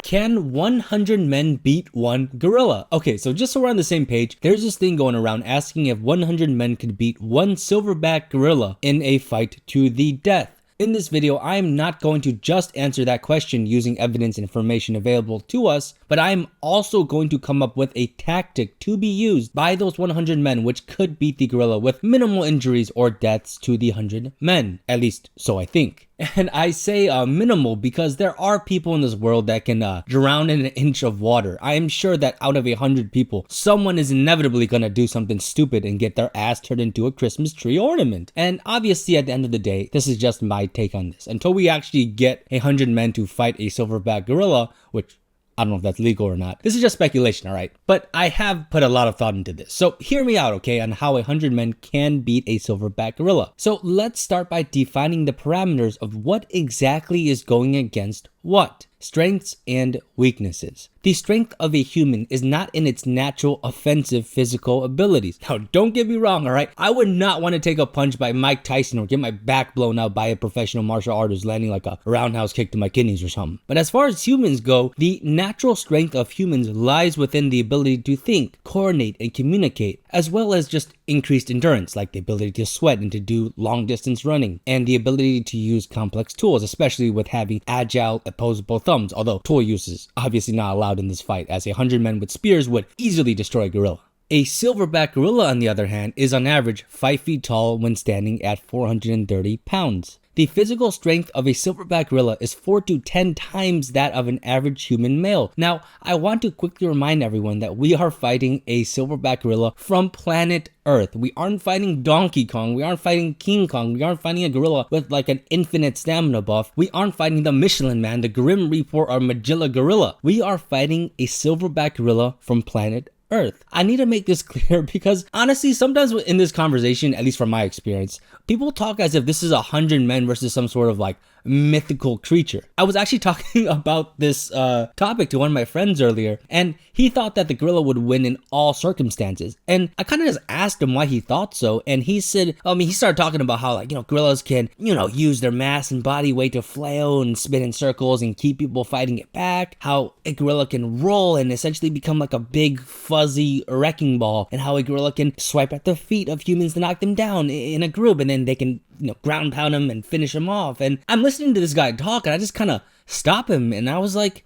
Can 100 men beat one gorilla? Okay, so just so we're on the same page, there's this thing going around asking if 100 men could beat one silverback gorilla in a fight to the death. In this video, I am not going to just answer that question using evidence and information available to us, but I am also going to come up with a tactic to be used by those 100 men which could beat the gorilla with minimal injuries or deaths to the 100 men. At least, so I think. And I say minimal because there are people in this world that can drown in an inch of water. I am sure that out of 100 people, someone is inevitably going to do something stupid and get their ass turned into a Christmas tree ornament. And obviously at the end of the day, this is just my take on this. Until we actually get 100 men to fight a silverback gorilla, which I don't know if that's legal or not. This is just speculation, all right? But I have put a lot of thought into this. So hear me out, okay, on how 100 men can beat a silverback gorilla. So let's start by defining the parameters of what exactly is going against what. Strengths and weaknesses. The strength of a human is not in its natural offensive physical abilities. Now, don't get me wrong, all right? I would not want to take a punch by Mike Tyson or get my back blown out by a professional martial artist landing like a roundhouse kick to my kidneys or something. But as far as humans go, the natural strength of humans lies within the ability to think, coordinate, and communicate, as well as just increased endurance, like the ability to sweat and to do long distance running, and the ability to use complex tools, especially with having agile, opposable thumbs, although tool use is obviously not allowed in this fight, as 100 men with spears would easily destroy a gorilla. A silverback gorilla, on the other hand, is on average 5 feet tall when standing at 430 pounds. The physical strength of a silverback gorilla is 4 to 10 times that of an average human male. Now, I want to quickly remind everyone that we are fighting a silverback gorilla from planet Earth. We aren't fighting Donkey Kong, we aren't fighting King Kong, we aren't fighting a gorilla with like an infinite stamina buff. We aren't fighting the Michelin Man, the Grim Reaper, or Magilla gorilla. We are fighting a silverback gorilla from planet Earth. I need to make this clear because honestly, sometimes in this conversation, at least from my experience, people talk as if this is 100 men versus some sort of like mythical creature. I was actually talking about this topic to one of my friends earlier, and he thought that the gorilla would win in all circumstances. And I kind of just asked him why he thought so, and he said, he started talking about how, like, gorillas can, use their mass and body weight to flail and spin in circles and keep people fighting it back. How a gorilla can roll and essentially become like a big fuzzy wrecking ball, and how a gorilla can swipe at the feet of humans to knock them down in a group, and then they can ground pound him and finish him off. And I'm listening to this guy talk, and I just kind of stop him, and I was like,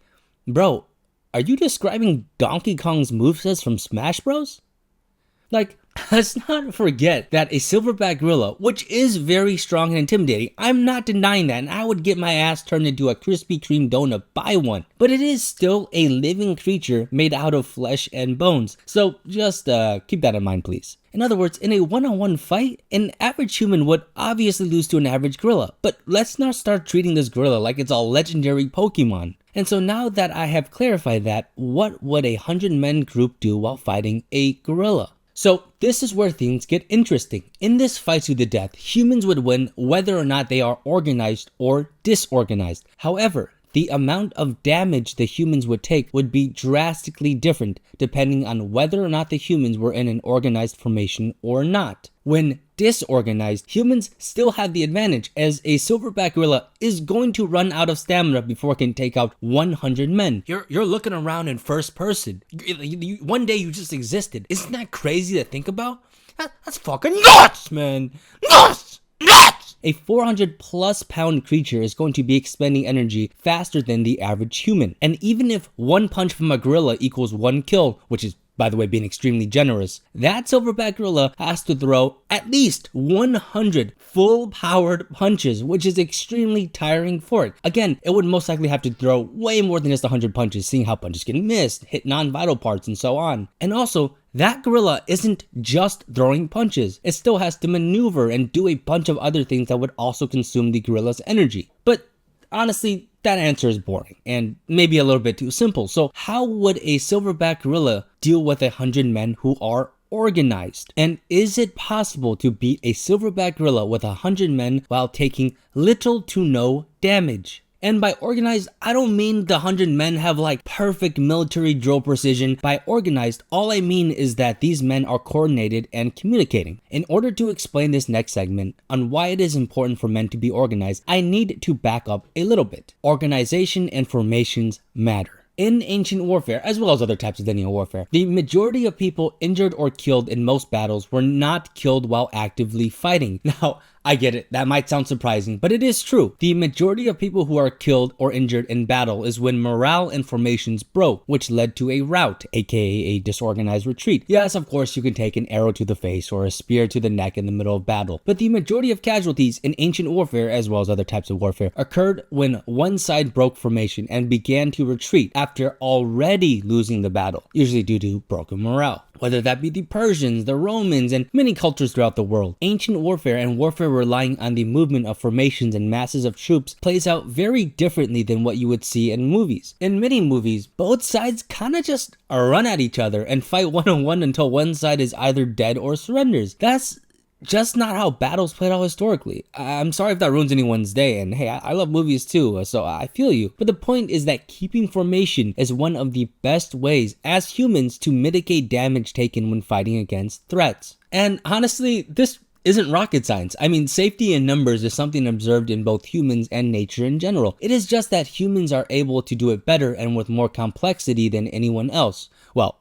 bro, are you describing Donkey Kong's movesets from Smash Bros? Like, let's not forget that a silverback gorilla, which is very strong and intimidating, I'm not denying that, and I would get my ass turned into a Krispy Kreme donut by one, but it is still a living creature made out of flesh and bones. So just keep that in mind, please. In other words, in a one-on-one fight, an average human would obviously lose to an average gorilla, but let's not start treating this gorilla like it's a legendary Pokemon. And so now that I have clarified that, what would a 100 men group do while fighting a gorilla? So this is where things get interesting. In this fight to the death, humans would win whether or not they are organized or disorganized. However, the amount of damage the humans would take would be drastically different depending on whether or not the humans were in an organized formation or not. When disorganized, humans still have the advantage, as a silverback gorilla is going to run out of stamina before it can take out 100 men. You're looking around in first person. One day you just existed. Isn't that crazy to think about? That's fucking nuts, man. Nuts! Nuts! A 400 plus pound creature is going to be expending energy faster than the average human. And even if one punch from a gorilla equals one kill, which is, by the way, being extremely generous, that silverback gorilla has to throw at least 100 full-powered punches, which is extremely tiring for it. Again, it would most likely have to throw way more than just 100 punches, seeing how punches get missed, hit non-vital parts, and so on. And also, that gorilla isn't just throwing punches. It still has to maneuver and do a bunch of other things that would also consume the gorilla's energy. But honestly, that answer is boring and maybe a little bit too simple. So how would a silverback gorilla deal with 100 men who are organized? And is it possible to beat a silverback gorilla with 100 men while taking little to no damage? And by organized, I don't mean the 100 men have like perfect military drill precision. By organized, all I mean is that these men are coordinated and communicating. In order to explain this next segment on why it is important for men to be organized, I need to back up a little bit. Organization and formations matter. In ancient warfare, as well as other types of linear warfare, the majority of people injured or killed in most battles were not killed while actively fighting. Now, I get it, that might sound surprising, but it is true. The majority of people who are killed or injured in battle is when morale and formations broke, which led to a rout, aka a disorganized retreat. Yes, of course, you can take an arrow to the face or a spear to the neck in the middle of battle, but the majority of casualties in ancient warfare, as well as other types of warfare, occurred when one side broke formation and began to retreat after already losing the battle, usually due to broken morale. Whether that be the Persians, the Romans, and many cultures throughout the world, ancient warfare and warfare relying on the movement of formations and masses of troops plays out very differently than what you would see in movies. In many movies, both sides kind of just run at each other and fight one-on-one until one side is either dead or surrenders. That's just not how battles played out historically. I'm sorry if that ruins anyone's day, and hey, I love movies too, so I feel you. But the point is that keeping formation is one of the best ways as humans to mitigate damage taken when fighting against threats. And honestly, this isn't rocket science. I mean, safety in numbers is something observed in both humans and nature in general. It is just that humans are able to do it better and with more complexity than anyone else. Well,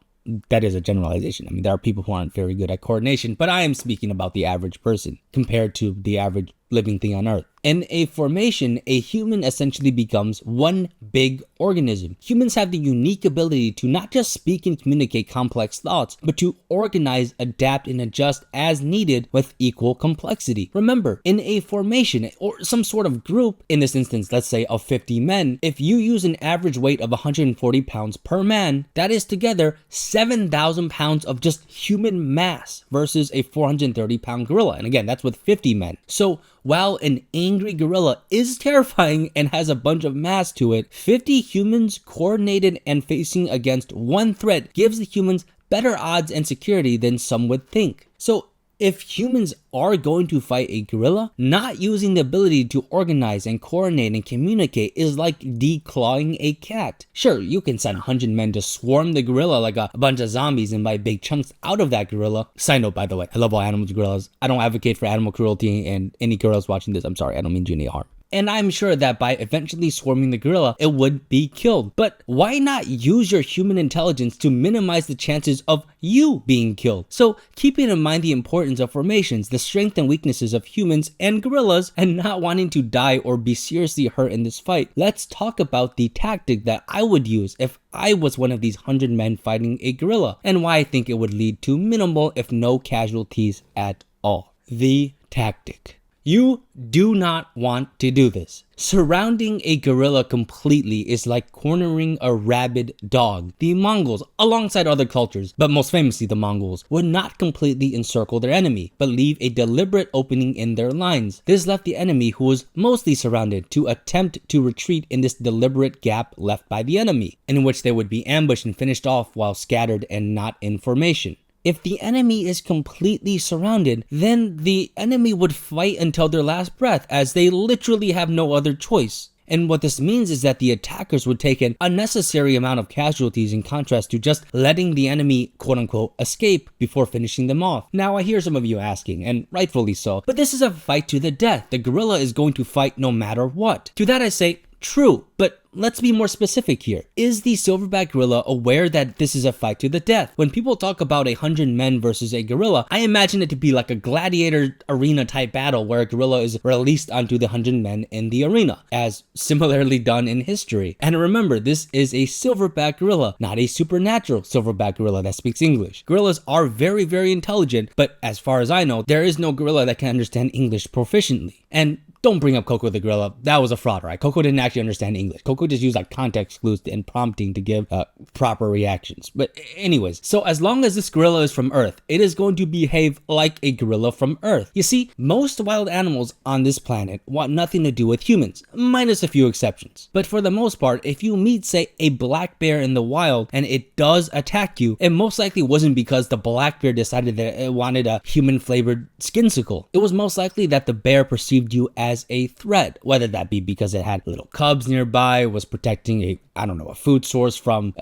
that is a generalization. I mean, there are people who aren't very good at coordination, but I am speaking about the average person compared to the average living thing on Earth. In a formation, a human essentially becomes one big organism. Humans have the unique ability to not just speak and communicate complex thoughts, but to organize, adapt, and adjust as needed with equal complexity. Remember, in a formation or some sort of group, in this instance, let's say of 50 men, if you use an average weight of 140 pounds per man, that is together 7,000 pounds of just human mass versus a 430-pound gorilla. And again, that's with 50 men. So while an angry gorilla is terrifying and has a bunch of mass to it, 50 humans coordinated and facing against one threat gives the humans better odds and security than some would think. So if humans are going to fight a gorilla, not using the ability to organize and coordinate and communicate is like declawing a cat. Sure, you can send 100 men to swarm the gorilla like a bunch of zombies and bite big chunks out of that gorilla. Side note, by the way, I love all animals and gorillas. I don't advocate for animal cruelty, and any gorillas watching this, I'm sorry, I don't mean you any harm. And I'm sure that by eventually swarming the gorilla, it would be killed. But why not use your human intelligence to minimize the chances of you being killed? So keeping in mind the importance of formations, the strength and weaknesses of humans and gorillas, and not wanting to die or be seriously hurt in this fight, let's talk about the tactic that I would use if I was one of these 100 men fighting a gorilla, and why I think it would lead to minimal if no casualties at all. The tactic. You do not want to do this. Surrounding a gorilla completely is like cornering a rabid dog. The Mongols, alongside other cultures, but most famously the Mongols, would not completely encircle their enemy, but leave a deliberate opening in their lines. This left the enemy, who was mostly surrounded, to attempt to retreat in this deliberate gap left by the enemy, in which they would be ambushed and finished off while scattered and not in formation. If the enemy is completely surrounded, then the enemy would fight until their last breath, as they literally have no other choice. And what this means is that the attackers would take an unnecessary amount of casualties in contrast to just letting the enemy, quote unquote, escape before finishing them off. Now I hear some of you asking, and rightfully so, but this is a fight to the death. The gorilla is going to fight no matter what. To that I say, true, but let's be more specific here. Is the silverback gorilla aware that this is a fight to the death? When people talk about 100 men versus a gorilla, I imagine it to be like a gladiator arena type battle where a gorilla is released onto the 100 men in the arena, as similarly done in history. And remember, this is a silverback gorilla, not a supernatural silverback gorilla that speaks English. Gorillas are very, very intelligent, but as far as I know, there is no gorilla that can understand English proficiently. And don't bring up Coco the gorilla. That was a fraud, right? Coco didn't actually understand English. Coco just used like context clues and prompting to give proper reactions. But anyways, so as long as this gorilla is from Earth, it is going to behave like a gorilla from Earth. You see, most wild animals on this planet want nothing to do with humans, minus a few exceptions. But for the most part, if you meet, say, a black bear in the wild and it does attack you, it most likely wasn't because the black bear decided that it wanted a human-flavored skinsicle. It was most likely that the bear perceived you as as a threat, whether that be because it had little cubs nearby, was protecting a food source from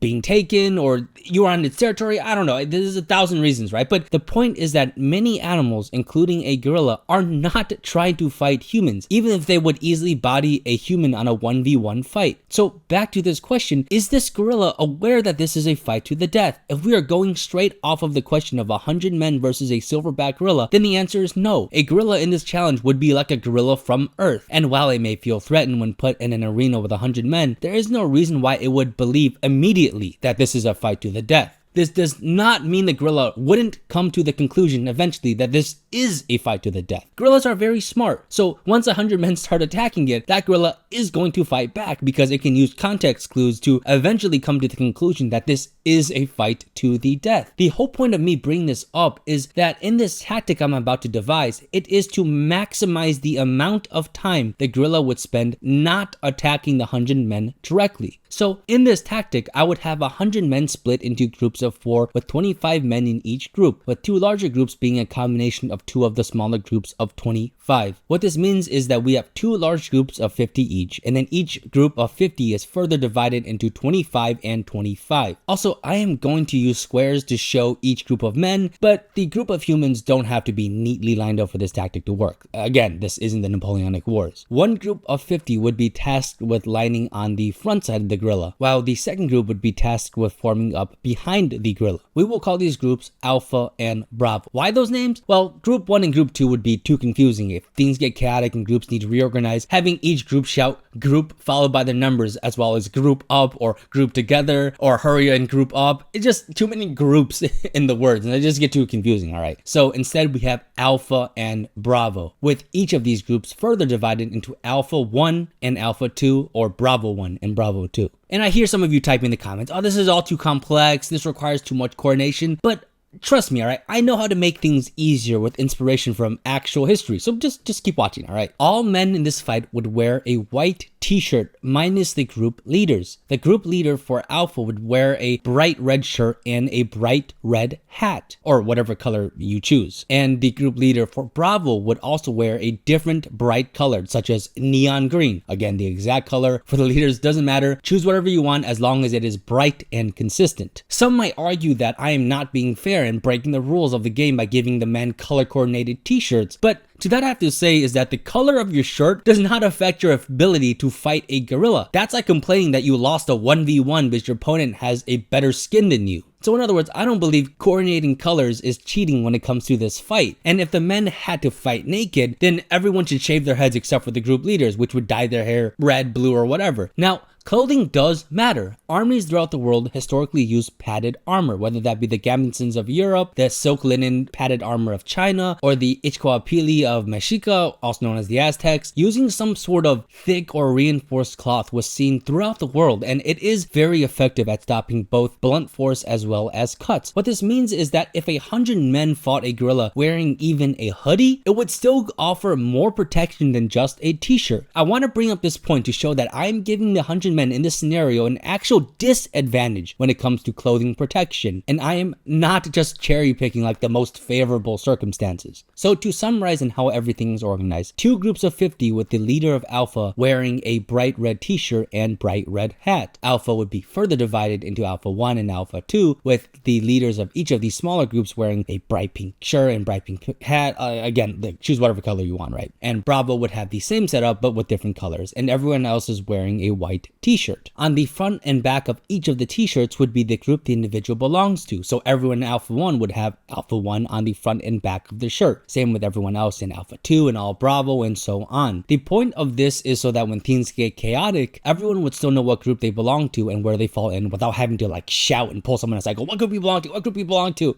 being taken, or you were on its territory. I don't know. There's 1,000 reasons, right? But the point is that many animals, including a gorilla, are not trying to fight humans, even if they would easily body a human on a 1v1 fight. So back to this question, is this gorilla aware that this is a fight to the death? If we are going straight off of the question of 100 men versus a silverback gorilla, then the answer is no. A gorilla in this challenge would be like a gorilla from Earth, and while it may feel threatened when put in an arena with 100 men, there is no reason why it would believe immediately that this is a fight to the death. This does not mean the gorilla wouldn't come to the conclusion eventually that this is a fight to the death. Gorillas are very smart, so once 100 men start attacking it, that gorilla is going to fight back because it can use context clues to eventually come to the conclusion that this is a fight to the death. The whole point of me bringing this up is that in this tactic I'm about to devise, it is to maximize the amount of time the gorilla would spend not attacking the 100 men directly. So in this tactic, I would have 100 men split into groups of 4 with 25 men in each group, with 2 larger groups being a combination of 2 of the smaller groups of 25. What this means is that we have 2 large groups of 50 each, and then each group of 50 is further divided into 25 and 25. Also, I am going to use squares to show each group of men, but the group of humans don't have to be neatly lined up for this tactic to work. Again, this isn't the Napoleonic Wars. One group of 50 would be tasked with lining on the front side of the gorilla, while the second group would be tasked with forming up behind the gorilla. We will call these groups Alpha and Bravo. Why those names? Well, Group 1 and Group 2 would be too confusing. If things get chaotic and groups need to reorganize, having each group shout group followed by their numbers, as well as group up or group together or hurry and group up, it's just too many groups in the words and they just get too confusing, alright? So instead we have Alpha and Bravo, with each of these groups further divided into Alpha 1 and Alpha 2, or Bravo 1 and Bravo 2. And I hear some of you type in the comments, oh, this is all too complex, this requires too much coordination, but trust me, alright? I know how to make things easier with inspiration from actual history, so just keep watching, alright? All men in this fight would wear a white t-shirt minus the group leaders. The group leader for Alpha would wear a bright red shirt and a bright red hat, or whatever color you choose. And the group leader for Bravo would also wear a different bright color, such as neon green. Again, the exact color for the leaders doesn't matter. Choose whatever you want as long as it is bright and consistent. Some might argue that I am not being fair and breaking the rules of the game by giving the men color coordinated t-shirts, but to that I have to say is that the color of your shirt does not affect your ability to fight a gorilla. That's like complaining that you lost a 1v1 because your opponent has a better skin than you. So in other words, I don't believe coordinating colors is cheating when it comes to this fight. And if the men had to fight naked, then everyone should shave their heads except for the group leaders, which would dye their hair red, blue, or whatever. Now, clothing does matter. Armies throughout the world historically use padded armor, whether that be the gaminsons of Europe, the silk linen padded armor of China, or the Ichcoapili of Mexica, also known as the Aztecs. Using some sort of thick or reinforced cloth was seen throughout the world, and it is very effective at stopping both blunt force as well as cuts. What this means is that if 100 men fought a gorilla wearing even a hoodie, it would still offer more protection than just a t-shirt. I want to bring up this point to show that I am giving the 100 men in this scenario an actual disadvantage when it comes to clothing protection, and I am not just cherry picking like the most favorable circumstances. So to summarize on how everything is organized, 2 groups of 50 with the leader of Alpha wearing a bright red t-shirt and bright red hat. Alpha would be further divided into Alpha 1 and Alpha 2, with the leaders of each of these smaller groups wearing a bright pink shirt and bright pink hat. Again, choose whatever color you want, right? And Bravo would have the same setup but with different colors, and everyone else is wearing a white t-shirt. On the front and back of each of the t-shirts would be the group the individual belongs to, so everyone in Alpha 1 would have Alpha 1 on the front and back of the shirt. Same with everyone else in Alpha 2 and all Bravo and so on. The point of this is so that when things get chaotic, everyone would still know what group they belong to and where they fall in without having to like shout and pull someone aside, go, what group you belong to, what group you belong to.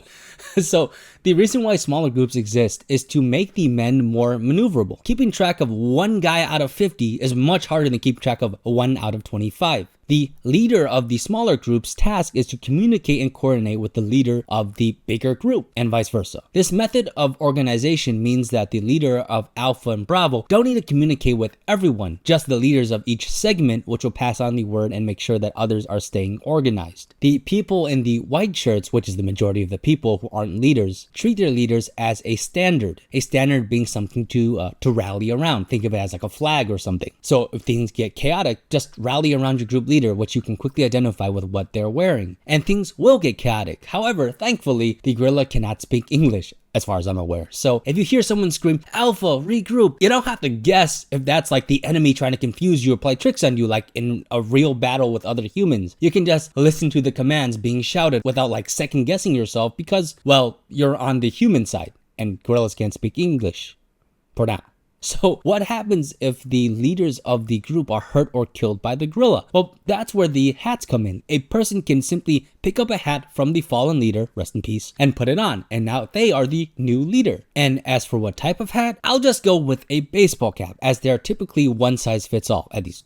So the reason why smaller groups exist is to make the men more maneuverable. Keeping track of one guy out of 50 is much harder than keeping track of 1 out of 25. The leader of the smaller group's task is to communicate and coordinate with the leader of the bigger group, and vice versa. This method of organization means that the leader of Alpha and Bravo don't need to communicate with everyone, just the leaders of each segment, which will pass on the word and make sure that others are staying organized. The people in the white shirts, which is the majority of the people who aren't leaders, treat their leaders as a standard being something to rally around. Think of it as like a flag or something. So if things get chaotic, just rally around your group leader, which you can quickly identify with what they're wearing. And things will get chaotic. However, thankfully, the gorilla cannot speak English, as far as I'm aware. So if you hear someone scream, Alpha, regroup, you don't have to guess if that's like the enemy trying to confuse you or play tricks on you like in a real battle with other humans. You can just listen to the commands being shouted without like second guessing yourself because, well, you're on the human side and gorillas can't speak English for now. So what happens if the leaders of the group are hurt or killed by the gorilla? Well, that's where the hats come in. A person can simply pick up a hat from the fallen leader, rest in peace, and put it on. And now they are the new leader. And as for what type of hat, I'll just go with a baseball cap, as they're typically one size fits all, at least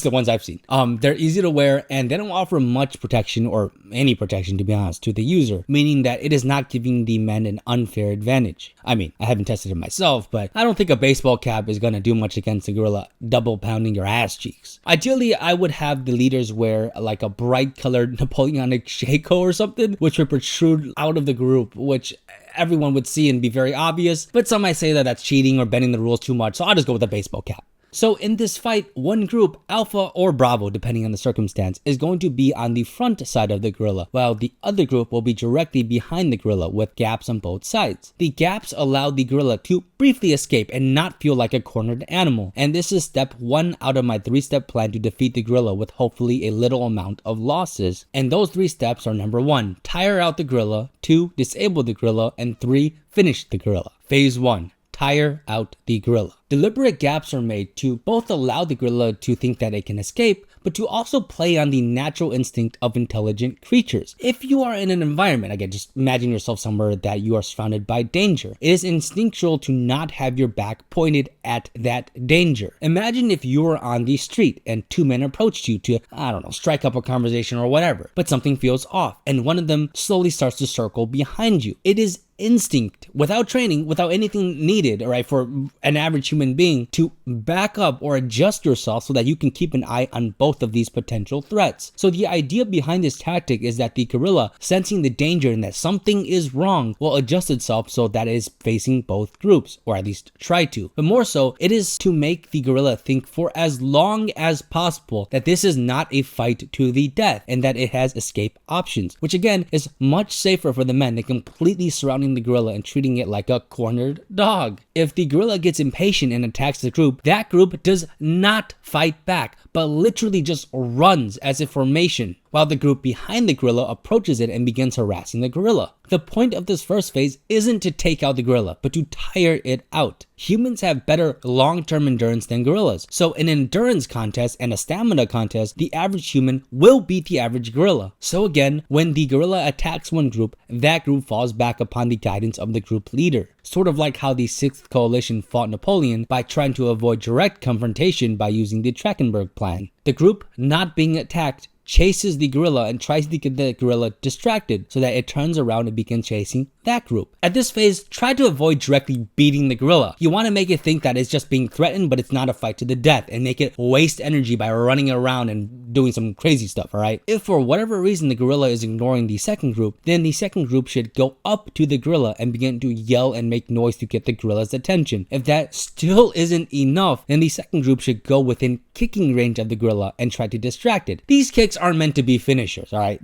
the ones I've seen. They're easy to wear and they don't offer much protection, or any protection to be honest, to the user, meaning that it is not giving the men an unfair advantage. I mean, I haven't tested it myself, but I don't think a baseball cap is going to do much against a gorilla double pounding your ass cheeks. Ideally, I would have the leaders wear like a bright colored Napoleonic shako or something, which would protrude out of the group, which everyone would see and be very obvious, but some might say that that's cheating or bending the rules too much, so I'll just go with a baseball cap. So in this fight, one group, Alpha or Bravo, depending on the circumstance, is going to be on the front side of the gorilla, while the other group will be directly behind the gorilla with gaps on both sides. The gaps allow the gorilla to briefly escape and not feel like a cornered animal. And this is step 1 out of my 3-step plan to defeat the gorilla with hopefully a little amount of losses. And those 3 steps are: number 1, tire out the gorilla, 2, disable the gorilla, and 3, finish the gorilla. Phase 1. Tire out the gorilla. Deliberate gaps are made to both allow the gorilla to think that it can escape, but to also play on the natural instinct of intelligent creatures. If you are in an environment, again, just imagine yourself somewhere that you are surrounded by danger. It is instinctual to not have your back pointed at that danger. Imagine if you were on the street and 2 men approached you to, I don't know, strike up a conversation or whatever, but something feels off and one of them slowly starts to circle behind you. It is instinct, without training, without anything needed, right, for an average human being to back up or adjust yourself so that you can keep an eye on both of these potential threats. So the idea behind this tactic is that the gorilla, sensing the danger and that something is wrong, will adjust itself so that it is facing both groups, or at least try to. But more so, it is to make the gorilla think for as long as possible that this is not a fight to the death and that it has escape options, which again is much safer for the men than completely surrounding the gorilla and treating it like a cornered dog. If the gorilla gets impatient and attacks the group, that group does not fight back, but literally just runs as a formation, while the group behind the gorilla approaches it and begins harassing the gorilla. The point of this first phase isn't to take out the gorilla, but to tire it out. Humans have better long-term endurance than gorillas, so in an endurance contest and a stamina contest, the average human will beat the average gorilla. So again, when the gorilla attacks one group, that group falls back upon the guidance of the group leader. Sort of like how the 6th Coalition fought Napoleon by trying to avoid direct confrontation by using the Trachenberg plan. The group not being attacked chases the gorilla and tries to get the gorilla distracted so that it turns around and begins chasing that group. At this phase, try to avoid directly beating the gorilla. You want to make it think that it's just being threatened, but it's not a fight to the death, and make it waste energy by running around and doing some crazy stuff, alright? If for whatever reason the gorilla is ignoring the second group, then the second group should go up to the gorilla and begin to yell and make noise to get the gorilla's attention. If that still isn't enough, then the second group should go within kicking range of the gorilla and try to distract it. These kicks aren't meant to be finishers, alright?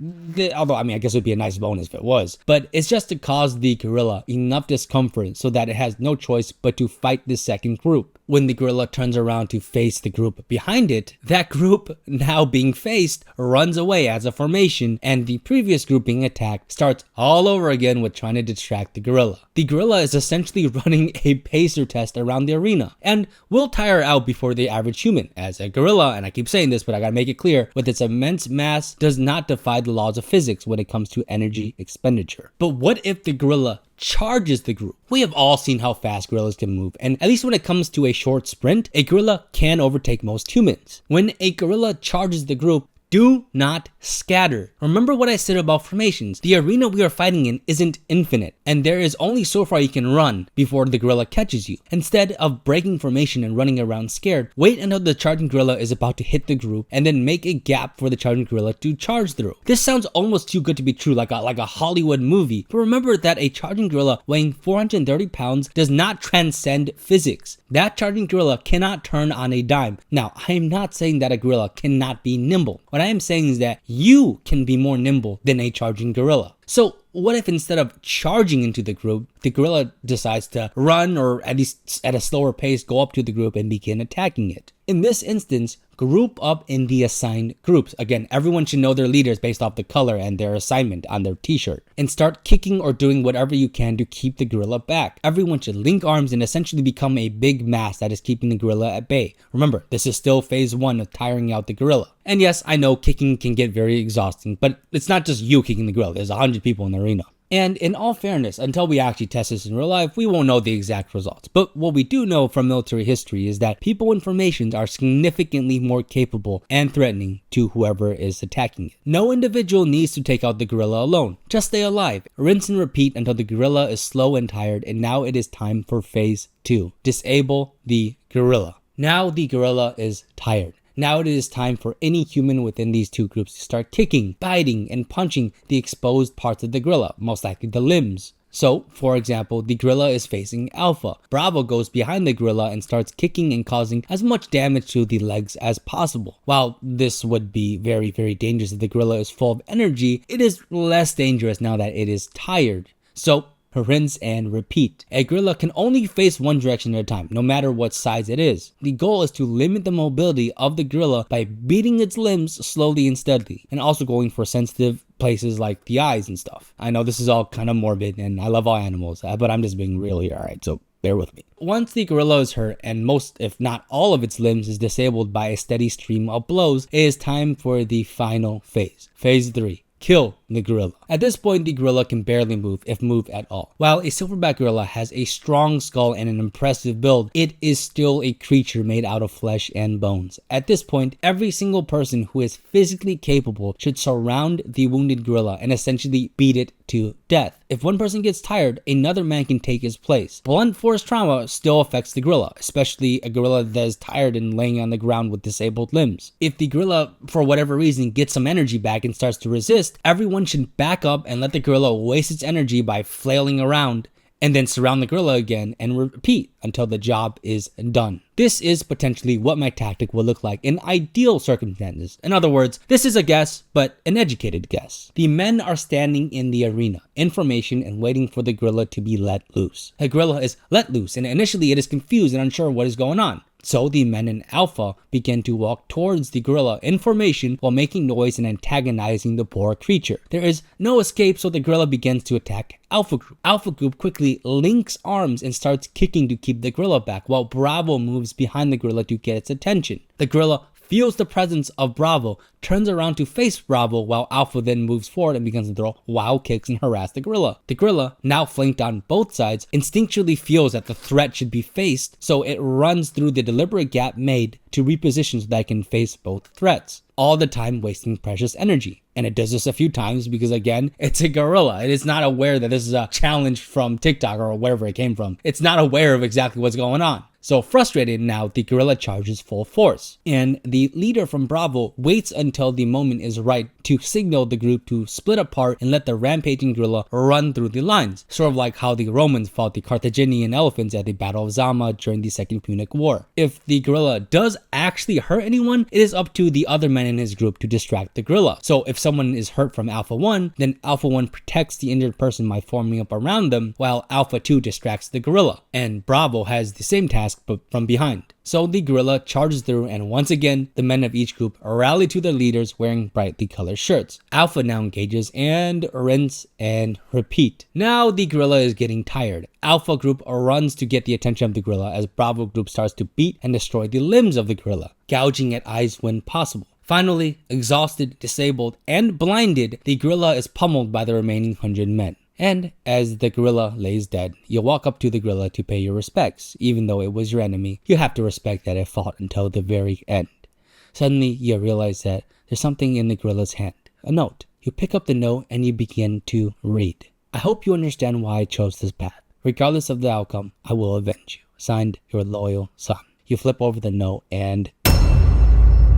Although, I mean, I guess it would be a nice bonus if it was. But it's just to cause the gorilla enough discomfort so that it has no choice but to fight the second group. When the gorilla turns around to face the group behind it, that group, now being faced, runs away as a formation, and the previous group being attacked starts all over again with trying to distract the gorilla. The gorilla is essentially running a pacer test around the arena, and will tire out before the average human, as a gorilla, and I keep saying this but I gotta make it clear, with its immense mass, does not defy the laws of physics when it comes to energy expenditure. But what if the gorilla charges the group? We have all seen how fast gorillas can move, and at least when it comes to a short sprint, a gorilla can overtake most humans. When a gorilla charges the group, Do not scatter. Remember what I said about formations. The arena we are fighting in isn't infinite, and there is only so far you can run before the gorilla catches you. Instead of breaking formation and running around scared, wait until the charging gorilla is about to hit the group and then make a gap for the charging gorilla to charge through. This sounds almost too good to be true, like a Hollywood movie, but remember that a charging gorilla weighing 430 pounds does not transcend physics. That charging gorilla cannot turn on a dime. Now, I am not saying that a gorilla cannot be nimble. What I am saying is that you can be more nimble than a charging gorilla. So what if instead of charging into the group, the gorilla decides to run, or at least at a slower pace, go up to the group and begin attacking it? In this instance, group up in the assigned groups. Again, everyone should know their leaders based off the color and their assignment on their t-shirt. And start kicking or doing whatever you can to keep the gorilla back. Everyone should link arms and essentially become a big mass that is keeping the gorilla at bay. Remember, this is still phase 1 of tiring out the gorilla. And yes, I know kicking can get very exhausting, but it's not just you kicking the gorilla. There's 100 people in the arena. And in all fairness, until we actually test this in real life, we won't know the exact results. But what we do know from military history is that people in formations are significantly more capable and threatening to whoever is attacking it. No individual needs to take out the gorilla alone. Just stay alive. Rinse and repeat until the gorilla is slow and tired, and now it is time for phase 2. Disable the gorilla. Now the gorilla is tired. Now it is time for any human within these two groups to start kicking, biting, and punching the exposed parts of the gorilla, most likely the limbs. So, for example, the gorilla is facing Alpha. Bravo goes behind the gorilla and starts kicking and causing as much damage to the legs as possible. While this would be very, very dangerous if the gorilla is full of energy, it is less dangerous now that it is tired. So, rinse and repeat. A gorilla can only face one direction at a time, no matter what size it is. The goal is to limit the mobility of the gorilla by beating its limbs slowly and steadily, and also going for sensitive places like the eyes and stuff. I know this is all kind of morbid, and I love all animals, but I'm just being real here, alright? So bear with me. Once the gorilla is hurt and most, if not all of its limbs is disabled by a steady stream of blows, it is time for the final phase. Phase 3. Kill the gorilla. At this point, the gorilla can barely move, if move at all. While a silverback gorilla has a strong skull and an impressive build, it is still a creature made out of flesh and bones. At this point, every single person who is physically capable should surround the wounded gorilla and essentially beat it to death. If one person gets tired, another man can take his place. Blunt force trauma still affects the gorilla, especially a gorilla that is tired and laying on the ground with disabled limbs. If the gorilla, for whatever reason, gets some energy back and starts to resist, everyone should back up and let the gorilla waste its energy by flailing around, and then surround the gorilla again and repeat until the job is done. This is potentially what my tactic will look like in ideal circumstances. In other words, this is a guess, but an educated guess. The men are standing in the arena, in formation, and waiting for the gorilla to be let loose. The gorilla is let loose, and initially it is confused and unsure what is going on. So the men in Alpha begin to walk towards the gorilla in formation while making noise and antagonizing the poor creature. There is no escape, so the gorilla begins to attack Alpha Group. Alpha Group quickly links arms and starts kicking to keep the gorilla back, while Bravo moves behind the gorilla to get its attention. The gorilla feels the presence of Bravo, turns around to face Bravo, while Alpha then moves forward and begins to throw wild kicks and harass the gorilla. The gorilla, now flanked on both sides, instinctually feels that the threat should be faced, so it runs through the deliberate gap made to reposition so that it can face both threats, all the time wasting precious energy. And it does this a few times because, again, it's a gorilla. It is not aware that this is a challenge from TikTok or wherever it came from. It's not aware of exactly what's going on. So frustrated now, the gorilla charges full force. And the leader from Bravo waits until the moment is right to signal the group to split apart and let the rampaging gorilla run through the lines. Sort of like how the Romans fought the Carthaginian elephants at the Battle of Zama during the Second Punic War. If the gorilla does actually hurt anyone, it is up to the other men in his group to distract the gorilla. So if someone is hurt from Alpha 1, then Alpha 1 protects the injured person by forming up around them, while Alpha 2 distracts the gorilla. And Bravo has the same task, but from behind. So the gorilla charges through, and once again, the men of each group rally to their leaders wearing brightly colored shirts. Alpha now engages, and rinse and repeat. Now the gorilla is getting tired. Alpha group runs to get the attention of the gorilla as Bravo group starts to beat and destroy the limbs of the gorilla, gouging at eyes when possible. Finally, exhausted, disabled, and blinded, the gorilla is pummeled by the remaining 100 men. And as the gorilla lays dead, you walk up to the gorilla to pay your respects. Even though it was your enemy, you have to respect that it fought until the very end. Suddenly, you realize that there's something in the gorilla's hand, a note. You pick up the note and you begin to read. I hope you understand why I chose this path. Regardless of the outcome, I will avenge you. Signed, your loyal son. You flip over the note and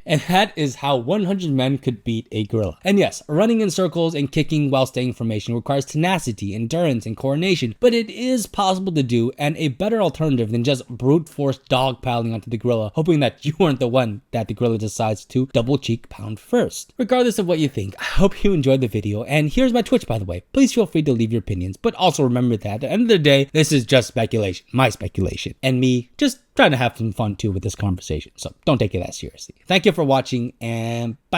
that is how 100 men could beat a gorilla. And yes, running in circles and kicking while staying in formation requires tenacity, endurance, and coordination, but it is possible to do and a better alternative than just brute force dogpiling onto the gorilla, hoping that you aren't the one that the gorilla decides to double cheek pound first. Regardless of what you think, I hope you enjoyed the video, and here's my Twitch by the way. Please feel free to leave your opinions, but also remember that at the end of the day, this is just speculation, my speculation, and me just trying to have some fun too with this conversation, so don't take it that seriously. Thank you for watching, and bye.